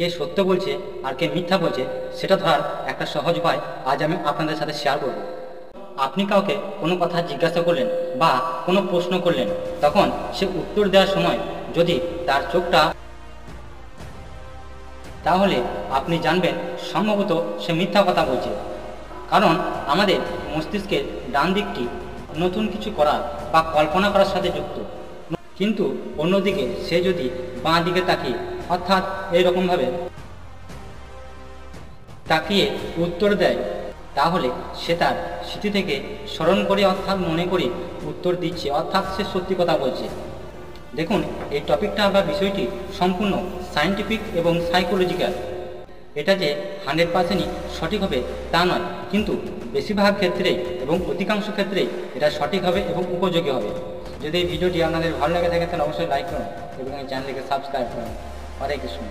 কে সত্য বলছে আর কে মিথ্যা বলছে সেটা ধরার একটা সহজ উপায় আজ আমি আপনাদের সাথে শেয়ার করব। আপনি কাউকে কোনো কথা জিজ্ঞাসা করলেন বা কোনো প্রশ্ন করলেন, তখন সে উত্তর দেওয়ার সময় যদি তার চোখটা, তাহলে আপনি জানবেন সম্ভবত সে মিথ্যা কথা বলছে। কারণ আমাদের মস্তিষ্কের ডান দিকটি নতুন কিছু করার বা কল্পনা করার সাথে যুক্ত, কিন্তু অন্যদিকে সে যদি বাঁ দিকে তাকিয়ে, অর্থাৎ এইরকমভাবে তাকিয়ে উত্তর দেয়, তাহলে সে তার স্মৃতি থেকে স্মরণ করে, অর্থাৎ মনে করে উত্তর দিচ্ছে, অর্থাৎ সে সত্যি কথা বলছে। দেখুন, এই টপিকটা বা বিষয়টি সম্পূর্ণ সায়েন্টিফিক এবং সাইকোলজিক্যাল। এটা যে 100%ই সঠিক হবে তা নয়, কিন্তু বেশিরভাগ ক্ষেত্রেই এবং অধিকাংশ ক্ষেত্রেই এটা সঠিক হবে এবং উপযোগী হবে। যদি এই ভিডিওটি আপনাদের ভালো লাগে থাকে তাহলে অবশ্যই লাইক করুন এবং এই চ্যানেলটিকে সাবস্ক্রাইব করুন। হরে কৃষ্ণ।